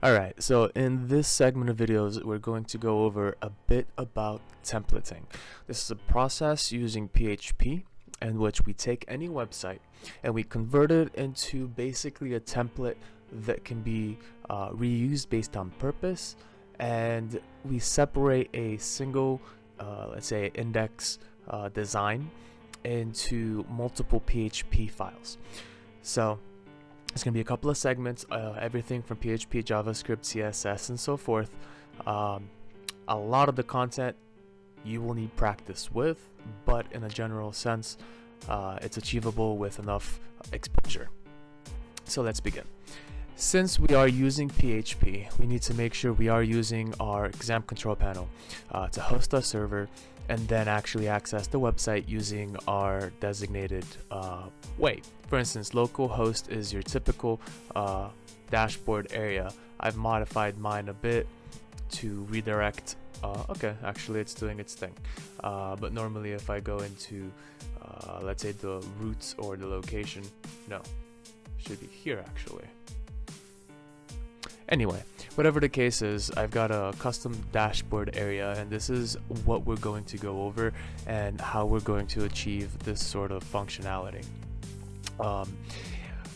Alright, so in this segment of videos, we're going to go over a bit about templating. This is a process using PHP in which we take any website and we convert it into basically a template that can be reused based on purpose, and we separate a single, let's say, index design into multiple PHP files. So it's going to be a couple of segments, everything from PHP, JavaScript, CSS, and so forth. A lot of the content you will need practice with, but in a general sense, it's achievable with enough exposure. So let's begin. Since we are using PHP, we need to make sure we are using our exam control panel to host our server and then actually access the website using our designated way. For instance, localhost is your typical dashboard area. I've modified mine a bit to redirect. Okay, actually it's doing its thing. But normally if I go into, let's say, the root or the location, no, should be here actually. Anyway, whatever the case is, I've got a custom dashboard area, and this is what we're going to go over and how we're going to achieve this sort of functionality.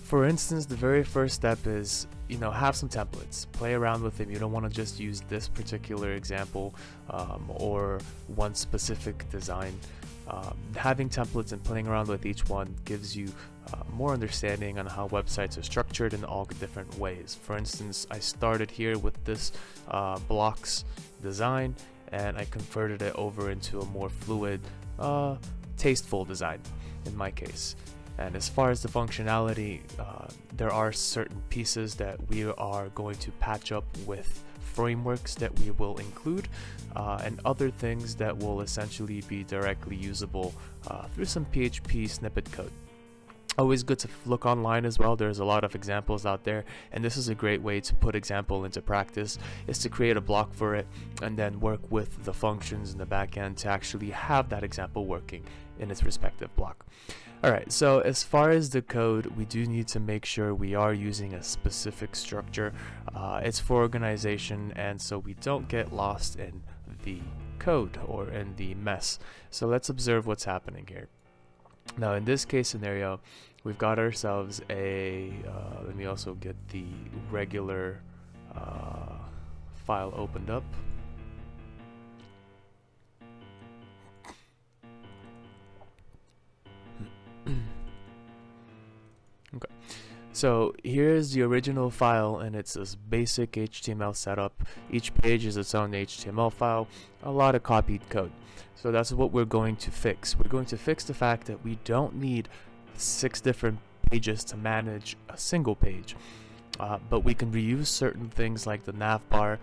For instance, the very first step is, have some templates, play around with them. You don't want to just use this particular example or one specific design. Having templates and playing around with each one gives you more understanding on how websites are structured in all different ways. For instance, I started here with this blocks design, and I converted it over into a more fluid, tasteful design in my case. And as far as the functionality, there are certain pieces that we are going to patch up with frameworks that we will include, and other things that will essentially be directly usable through some PHP snippet code. Always good to look online as well. There's a lot of examples out there, and this is a great way to put example into practice, is to create a block for it and then work with the functions in the back end to actually have that example working in its respective block. Alright, so as far as the code, we do need to make sure we are using a specific structure. It's for organization, and so we don't get lost in the code or in the mess. So let's observe what's happening here. Now in this case scenario, we've got ourselves a, let me also get the regular file opened up. Okay, so here's the original file, and it's this basic HTML setup. Each page is its own HTML file, a lot of copied code. So that's what we're going to fix. We're going to fix the fact that we don't need 6 different pages to manage a single page, but we can reuse certain things like the nav bar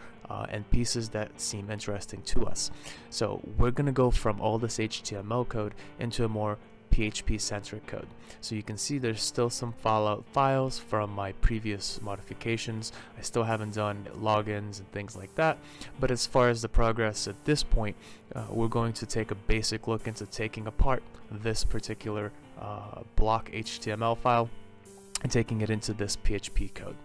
and pieces that seem interesting to us. So we're going to go from all this HTML code into a more PHP centric code. So you can see there's still some fallout files from my previous modifications. I still haven't done logins and things like that, but as far as the progress at this point, we're going to take a basic look into taking apart this particular block HTML file and taking it into this PHP code.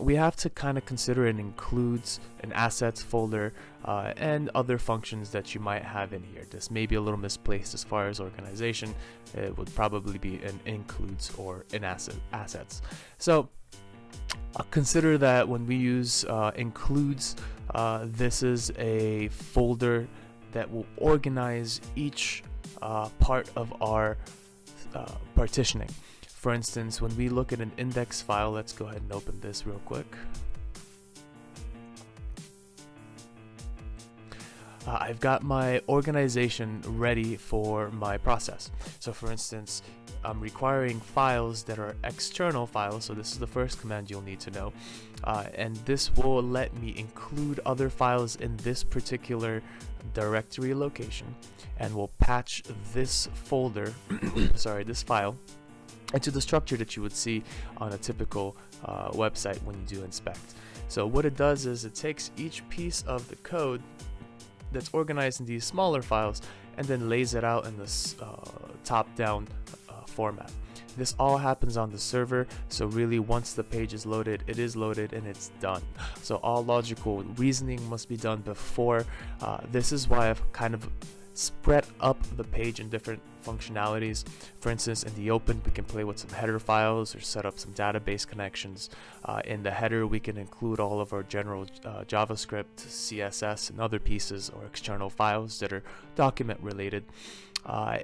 We have to kind of consider it includes an assets folder and other functions that you might have in here. This may be a little misplaced as far as organization. It would probably be an includes or an assets. So consider that when we use includes, this is a folder that will organize each part of our partitioning. For instance, when we look at an index file, let's go ahead and open this real quick. I've got my organization ready for my process. So for instance, I'm requiring files that are external files, so this is the first command you'll need to know. And this will let me include other files in this particular directory location, and will patch this folder, sorry, this file, into the structure that you would see on a typical website when you do inspect. So what it does is it takes each piece of the code that's organized in these smaller files and then lays it out in this top-down format. This all happens on the server, so really once the page is loaded, it is loaded and it's done. So all logical reasoning must be done before. This is why I've kind of spread up the page in different functionalities. For instance, in the open, we can play with some header files or set up some database connections. In the header, we can include all of our general JavaScript, CSS, and other pieces or external files that are document related.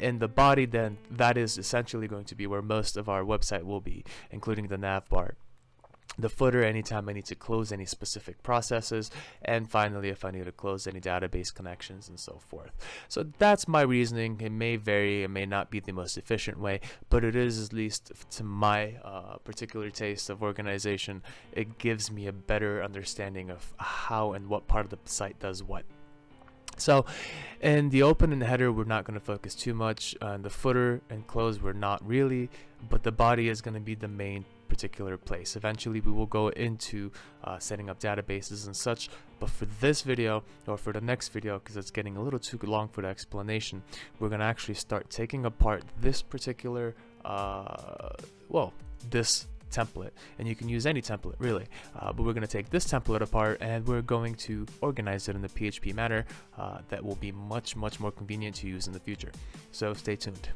In the body, then, that is essentially going to be where most of our website will be, including the nav bar. The footer, anytime I need to close any specific processes, and finally if I need to close any database connections and so forth. So that's my reasoning. It may vary, it may not be the most efficient way, but it is, at least to my particular taste of organization, it gives me a better understanding of how and what part of the site does what. So in the open and the header, we're not going to focus too much on the footer, and close we're not really, but the body is going to be the main particular place. Eventually we will go into setting up databases and such, but for this video, or for the next video, because it's getting a little too long for the explanation, we're going to actually start taking apart this particular this template, and you can use any template really, but we're going to take this template apart and we're going to organize it in the PHP manner that will be much more convenient to use in the future. So stay tuned.